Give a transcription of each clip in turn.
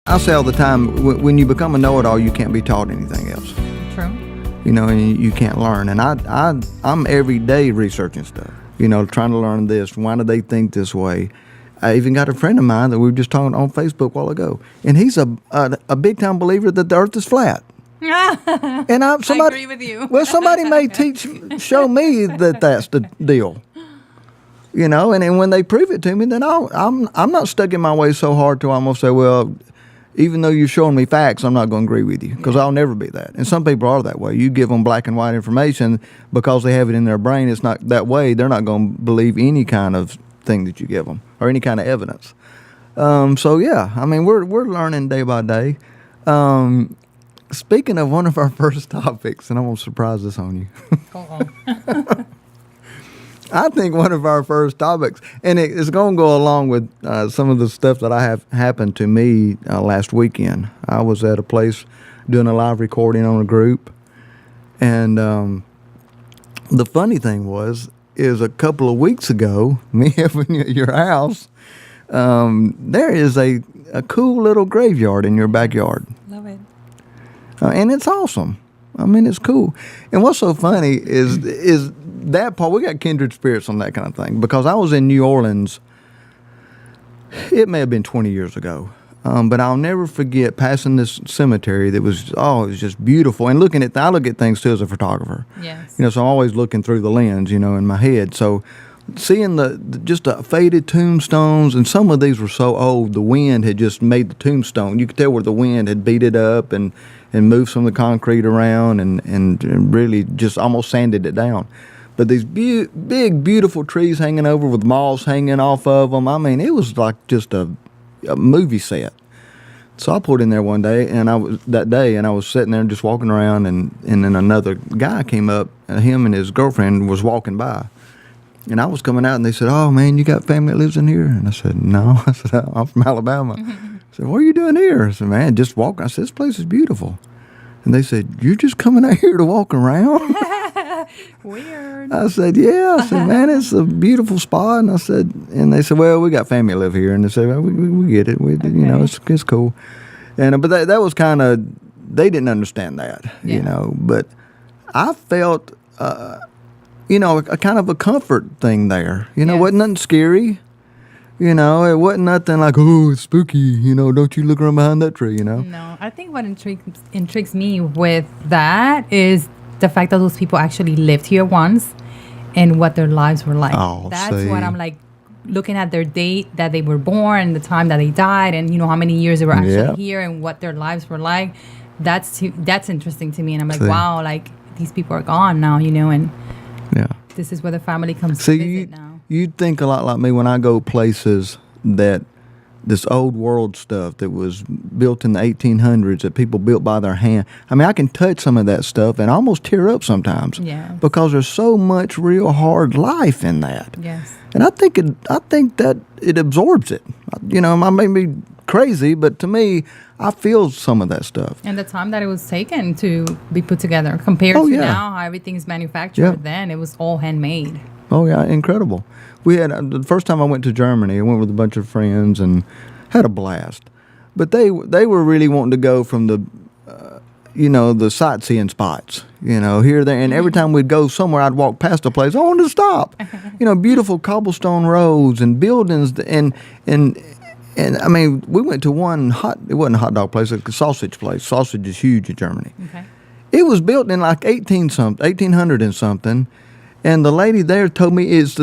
I say all the time, when you become a know-it-all, you can't be taught anything else. True. You know, and you can't learn. And I'm every day researching stuff. You know, trying to learn this. Why do they think this way? I even got a friend of mine that we were just talking on Facebook a while ago, and he's a big-time believer that the Earth is flat. And I agree with you. Well, somebody may show me that that's the deal. You know, and when they prove it to me, then I'm not stuck in my way so hard to almost say, well, even though you're showing me facts, I'm not going to agree with you, because I'll never be that. And some people are that way. You give them black and white information because they have it in their brain. It's not that way. They're not going to believe any kind of thing that you give them or any kind of evidence. So yeah, I mean, we're learning day by day. Speaking of one of our first topics, and I'm going to surprise this on you. Uh-oh. I think one of our first topics, and it's going to go along with some of the stuff that I have happened to me last weekend. I was at a place doing a live recording on a group, and the funny thing is a couple of weeks ago, me having at your house, there is a cool little graveyard in your backyard. Love it. And it's awesome. I mean, it's cool. And what's so funny is that part, we got kindred spirits on that kind of thing, because I was in New Orleans, it may have been 20 years ago, but I'll never forget passing this cemetery that was, it was just beautiful. And I look at things too as a photographer. Yes. You know, so I'm always looking through the lens, you know, in my head. So seeing just the faded tombstones, and some of these were so old, the wind had just made the tombstone. You could tell where the wind had beat it up and moved some of the concrete around and really just almost sanded it down. But these big, beautiful trees hanging over with moss hanging off of them. I mean, it was like just a movie set. So I pulled in there one day, and I was sitting there just walking around, and then another guy came up, and him and his girlfriend was walking by. And I was coming out, and they said, "Oh, man, you got family that lives in here?" And I said, "No." I said, "I'm from Alabama." I said, "What are you doing here?" I said, "Man, just walking." I said, "This place is beautiful." And they said, "You're just coming out here to walk around?" Weird. I said, "Yeah." I said, "Man, it's a beautiful spot." And they said, "Well, we got family that live here." And they said, "Well, we get it. You know, it's cool." And but that was kind of, they didn't understand that, you know. But I felt, you know, a kind of a comfort thing there. You know, it wasn't nothing scary. You know, it wasn't nothing like, "Oh, it's spooky, you know, don't you look around behind that tree," you know? No, I think what intrigues me with that is the fact that those people actually lived here once and what their lives were like. That's what I'm like, looking at their date that they were born, the time that they died, and, you know, how many years they were actually here and what their lives were like. That's interesting to me. And I'm like, wow, like, these people are gone now, you know, and this is where the family comes to visit now. You'd think a lot like me when I go places that this old world stuff that was built in the 1800s that people built by their hand. I mean, I can touch some of that stuff and almost tear up sometimes. Yes. Because there's so much real hard life in that. Yes. And I think that it absorbs it. You know, I may be crazy, but to me, I feel some of that stuff. And the time that it was taken to be put together compared to now, how everything's manufactured. Then it was all handmade. Oh, yeah, incredible. We had, the first time I went to Germany, I went with a bunch of friends and had a blast. But they were really wanting to go from the, you know, the sightseeing spots, you know, here, there. And every time we'd go somewhere, I'd walk past a place, I wanted to stop. You know, beautiful cobblestone roads and buildings. And I mean, we went to it wasn't a hot dog place, it was a sausage place. Sausage is huge in Germany. Okay. It was built in like 1800 and something. And the lady there told me it's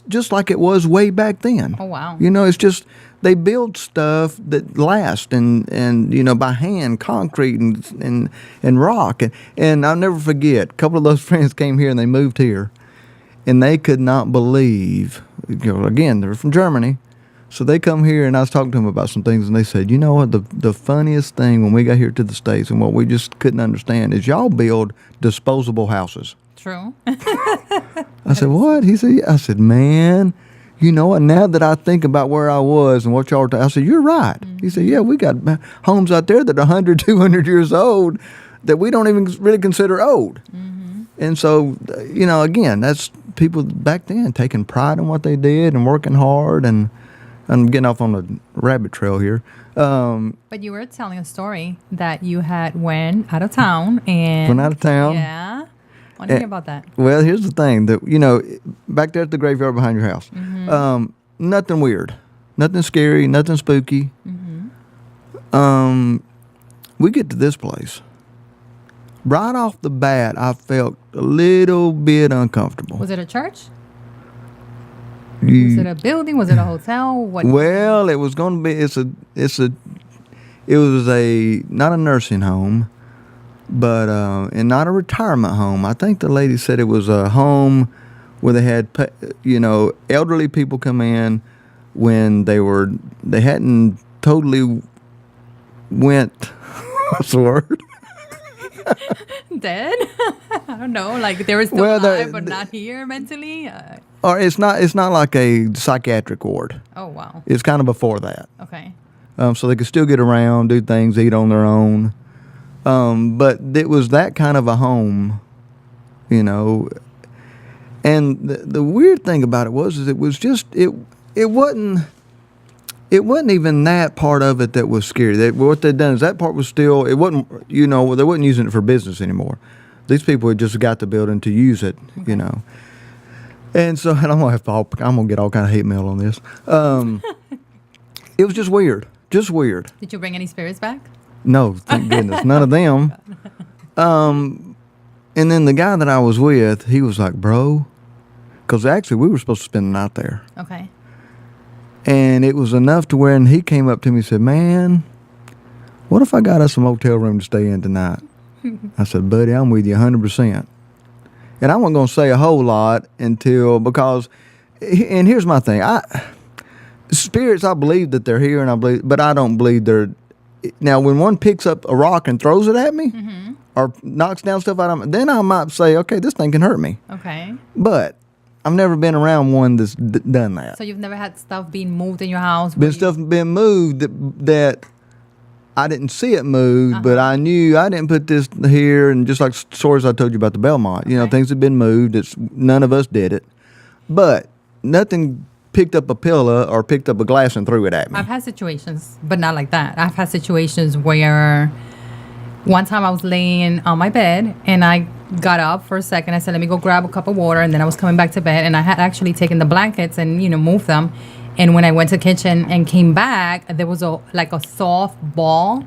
just like it was way back then. Oh, wow. You know, it's just, they build stuff that lasts and you know, by hand, concrete and rock. And I'll never forget, a couple of those friends came here and they moved here. And they could not believe, you know, again, they're from Germany. So they come here, and I was talking to them about some things, and they said, "You know what, the funniest thing when we got here to the States and what we just couldn't understand is y'all build disposable houses." True. I said, "What?" He said, "Yeah." I said, "Man, you know what, now that I think about where I was and what y'all I said, "You're right." Mm-hmm. He said, "Yeah, we got homes out there that are 100, 200 years old that we don't even really consider old." Mm-hmm. And so, you know, again, that's people back then taking pride in what they did and working hard. And I'm getting off on a rabbit trail here. But you were telling a story that you had went out of town and Went out of town. Yeah, I want to hear about that. Well, here's the thing that back there at the graveyard behind your house, nothing weird, nothing scary, nothing spooky. We get to this place. Right off the bat, I felt a little bit uncomfortable. Was it a church? Was it a building? Was it a hotel? What? Well, it was going to be. It was not a nursing home, but and not a retirement home. I think the lady said it was a home where they had elderly people come in when they hadn't totally went. What's the word? Dead? I don't know. Like they were still alive, but not here mentally. Or it's not like a psychiatric ward. Oh wow. It's kind of before that. Okay. So they could still get around, do things, eat on their own. But it was that kind of a home, And the weird thing about it was it was just it wasn't even that part of it that was scary. What they'd done is that part was still, it wasn't, they wasn't using it for business anymore. These people had just got the building to use it, And so, and I'm going to get all kind of hate mail on this. It was just weird. Just weird. Did you bring any spirits back? No, thank goodness. None of them. And then the guy that I was with, he was like, bro, because actually we were supposed to spend the night there. Okay. And it was enough to where, and he came up to me and said, man, what if I got us a motel room to stay in tonight? I said, buddy, I'm with you 100%. And I wasn't going to say a whole lot because, and here's my thing. Spirits, I believe that they're here, but I don't believe they're, now when one picks up a rock and throws it at me, or knocks down stuff out of me, then I might say, okay, this thing can hurt me. Okay. But I've never been around one that's done that. So you've never had stuff being moved in your house? Been moved that I didn't see it moved, but I knew I didn't put this here. And just like stories I told you about the Belmont, things have been moved. None of us did it. But nothing picked up a pillow or picked up a glass and threw it at me. I've had situations, but not like that. I've had situations where one time I was laying on my bed and I got up for a second. I said, let me go grab a cup of water. And then I was coming back to bed and I had actually taken the blankets and, moved them. And when I went to the kitchen and came back, there was a soft ball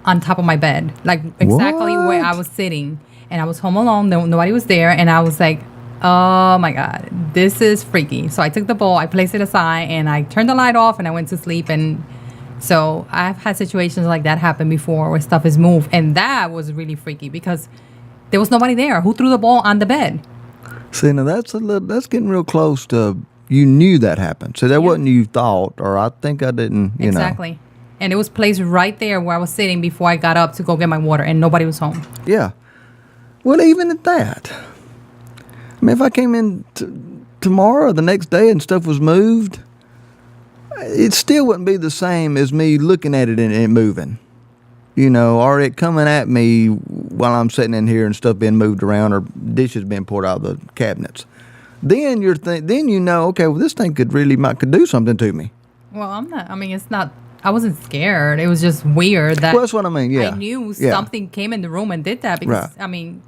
on top of my bed, like exactly where I was sitting. And I was home alone. Nobody was there. And I was like, oh my God, this is freaky. So I took the ball, I placed it aside, and I turned the light off and I went to sleep. And so I've had situations like that happen before where stuff is moved. And that was really freaky because there was nobody there. Who threw the ball on the bed? See, now that's getting real close to, you knew that happened. So that wasn't you thought, or I think I didn't, Exactly. And it was placed right there where I was sitting before I got up to go get my water, and nobody was home. Yeah. Well, even at that, I mean, if I came in tomorrow or the next day and stuff was moved, it still wouldn't be the same as me looking at it and it moving. Or it coming at me while I'm sitting in here and stuff being moved around or dishes being poured out of the cabinets. Then okay, well, this thing could do something to me. Well, it's not, I wasn't scared. It was just weird that. Well, that's what I mean, yeah. I knew something came in the room and did that because,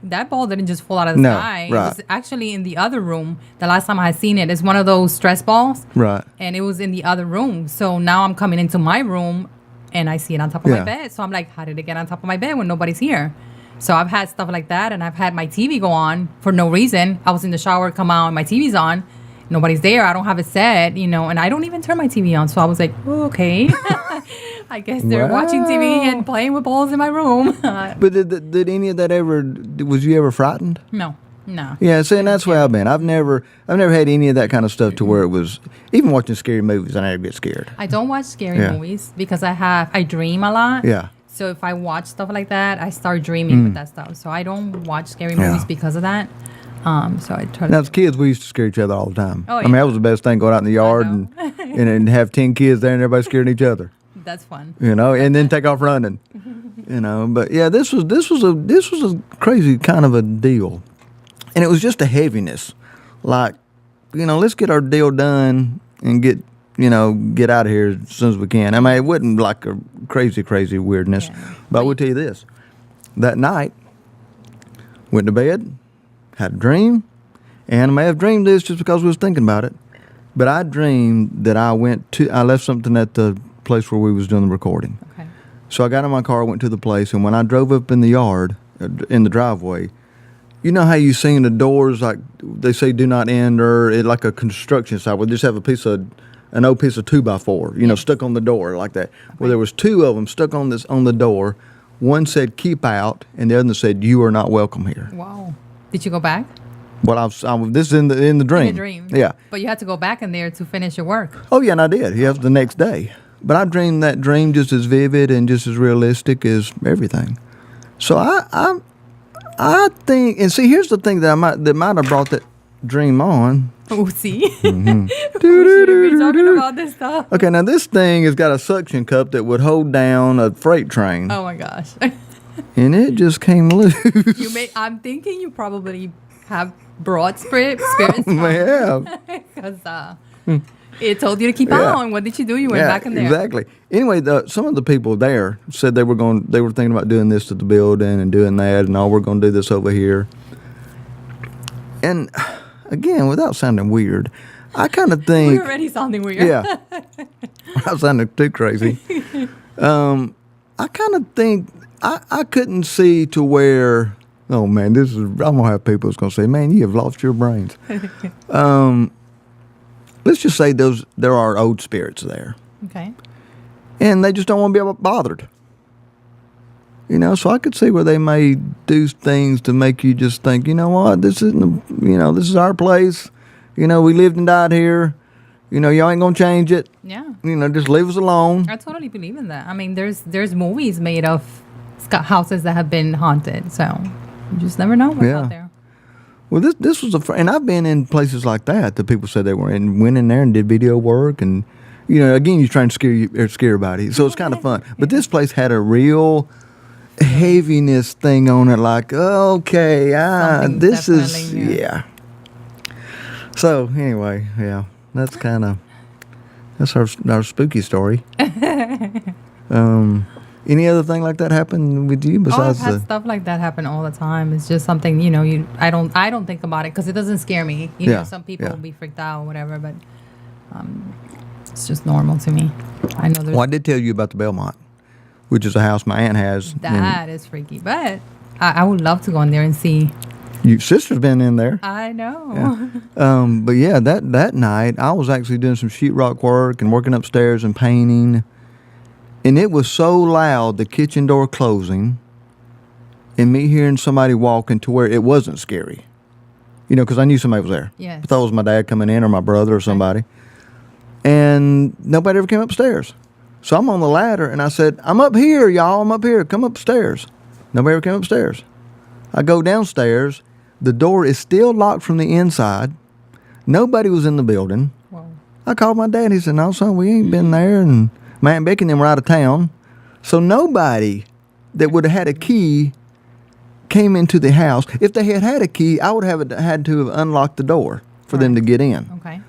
that ball didn't just fall out of the sky. Right. It was actually in the other room. The last time I had seen it, it's one of those stress balls. Right. And it was in the other room. So now I'm coming into my room and I see it on top of my bed. So I'm like, how did it get on top of my bed when nobody's here? So I've had stuff like that, and I've had my TV go on for no reason. I was in the shower, come out, and my TV's on. Nobody's there. I don't have it set, and I don't even turn my TV on. So I was like, oh, okay. I guess they're watching TV and playing with balls in my room. But did any of that was you ever frightened? No. Yeah, see, and that's where I've been. I've never had any of that kind of stuff to where it was, even watching scary movies, I never get scared. I don't watch scary movies because I dream a lot. Yeah. So if I watch stuff like that, I start dreaming with that stuff. So I don't watch scary movies because of that. So I try to. Now, as kids, we used to scare each other all the time. Oh, yeah. I mean, that was the best thing, going out in the yard and have 10 kids there and everybody scaring each other. That's fun. And then take off running. But yeah, this was a crazy kind of a deal, and it was just a heaviness, like, let's get our deal done and get get out of here as soon as we can. I mean, it wasn't like a crazy weirdness. Yeah. But I will tell you this. That night, went to bed, had a dream, and I may have dreamed this just because we was thinking about it. But I dreamed that I left something at the place where we was doing the recording. Okay. So I got in my car, went to the place, and when I drove up in the yard, in the driveway, you know how you seen the doors, like they say do not enter, like a construction site, where they just have an old piece of 2x4, stuck on the door like that. Okay. Well, there was two of them stuck on the door. One said keep out, and the other said you are not welcome here. Wow. Did you go back? Well, this is in the dream. In the dream. Yeah. But you had to go back in there to finish your work. Oh yeah, and I did. Yeah, the next day. But I dreamed that dream just as vivid and just as realistic as everything. So I think, and see, here's the thing that might have brought that dream on. Oh, see? Mm-hmm. We should be talking about this stuff. Okay, now this thing has got a suction cup that would hold down a freight train. Oh my gosh. And it just came loose. I'm thinking you probably have brought spirits. Yeah. Because it told you to keep on. What did you do? You went back in there. Exactly. Anyway, some of the people there said they were thinking about doing this to the building and doing that, and we're going to do this over here. And again, without sounding weird, I kind of think We're already sounding weird. Yeah, without sounding too crazy. I kind of think I couldn't see to where. Oh man, I'm gonna have people that's gonna say, "Man, you have lost your brains." Let's just say there are old spirits there. Okay. And they just don't want to be bothered. So I could see where they may do things to make you just think, you know what, this is our place. We lived and died here. Y'all ain't gonna change it. Yeah. Just leave us alone. I totally believe in that. I mean, there's movies made of houses that have been haunted, so you just never know what's out there. Well, this was and I've been in places like that people said they were in, went in there and did video work, and again, you're trying to scare everybody, so it's kind of fun. But this place had a real heaviness thing on it, like okay, this is So anyway, that's our spooky story. Any other thing like that happen with you besides I've had stuff like that happen all the time. It's just something I don't think about it because it doesn't scare me. Some people will be freaked out or whatever, but it's just normal to me. I know. Well, I did tell you about the Belmont, which is a house my aunt has. That is freaky, but I would love to go in there and see. Your sister's been in there. I know. Yeah. But yeah, that night I was actually doing some sheetrock work and working upstairs and painting. And it was so loud, the kitchen door closing, and me hearing somebody walking to where it wasn't scary. Because I knew somebody was there. Yes. I thought it was my dad coming in or my brother or somebody. And nobody ever came upstairs. So I'm on the ladder, and I said, I'm up here, y'all. I'm up here. Come upstairs. Nobody ever came upstairs. I go downstairs. The door is still locked from the inside. Nobody was in the building. Whoa. I called my dad. He said, no, son, we ain't been there, and my Aunt Becky and them were out of town. So nobody that would have had a key came into the house. If they had a key, I would have had to have unlocked the door for them to get in. Okay.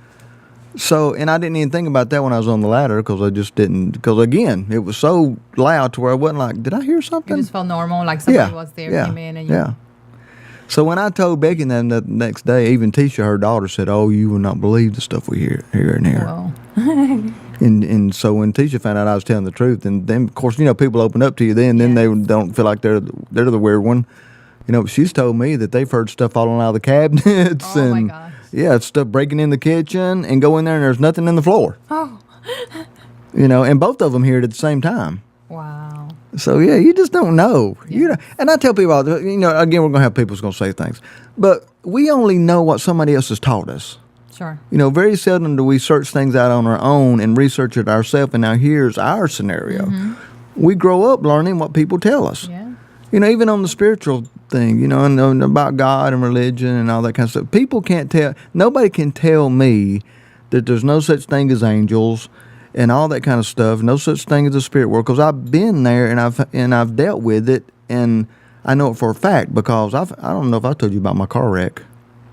So, and I didn't even think about that when I was on the ladder because I just didn't. Because again, it was so loud to where I wasn't like, did I hear something? You just felt normal, like somebody was there, came in, and you. So when I told Becky that the next day, even Tisha, her daughter, said, "Oh, you will not believe the stuff we hear in here." Well. And so when Tisha found out I was telling the truth, and then of course people open up to you, then they don't feel like they're the weird one. She's told me that they've heard stuff falling out of the cabinets. Oh and my gosh. Yeah, stuff breaking in the kitchen, and go in there and there's nothing in the floor. Oh. And both of them hear it at the same time. Wow. So yeah, you just don't know. Yeah. And I tell people, again, we're gonna have people who's gonna say things, but we only know what somebody else has taught us. Sure. Very seldom do we search things out on our own and research it ourselves. And now here's our scenario. Mm-hmm. We grow up learning what people tell us. Yeah. Even on the spiritual thing, and about God and religion and all that kind of stuff. People can't tell. Nobody can tell me that there's no such thing as angels and all that kind of stuff. No such thing as the spirit world, because I've been there and I've dealt with it, and I know it for a fact because I don't know if I told you about my car wreck.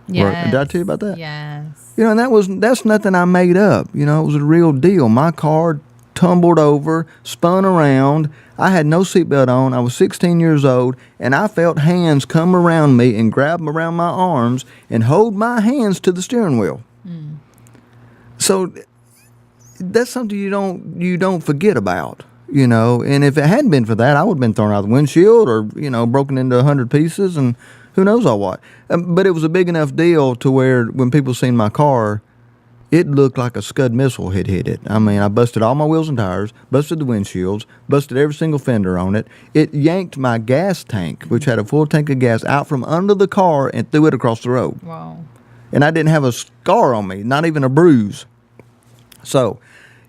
Yes. Did I tell you about that? Yes. You know, and that's nothing I made up. You know, it was a real deal. My car tumbled over, spun around. I had no seatbelt on. I was 16 years old, and I felt hands come around me and grab around my arms and hold my hands to the steering wheel. So that's something you don't forget about, you know. And if it hadn't been for that, I would have been thrown out the windshield or, you know, broken into 100 pieces and who knows all what. But it was a big enough deal to where when people seen my car, it looked like a Scud missile had hit it. I mean, I busted all my wheels and tires, busted the windshields, busted every single fender on it. It yanked my gas tank, which had a full tank of gas, out from under the car and threw it across the road. Wow. And I didn't have a scar on me, not even a bruise. So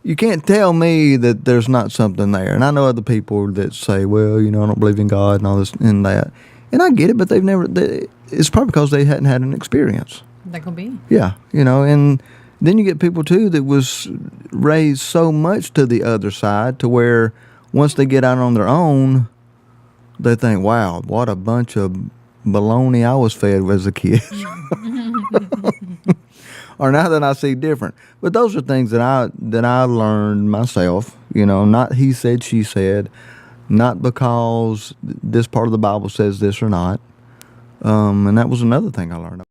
you can't tell me that there's not something there. And I know other people that say, well, you know, I don't believe in God and all this and that. And I get it, but it's probably because they hadn't had an experience. That could be. Yeah, you know, and then you get people, too, that was raised so much to the other side to where once they get out on their own, they think, wow, what a bunch of baloney I was fed as a kid. Or now that I see different. But those are things that I learned myself, you know, not he said, she said, not because this part of the Bible says this or not. And that was another thing I learned.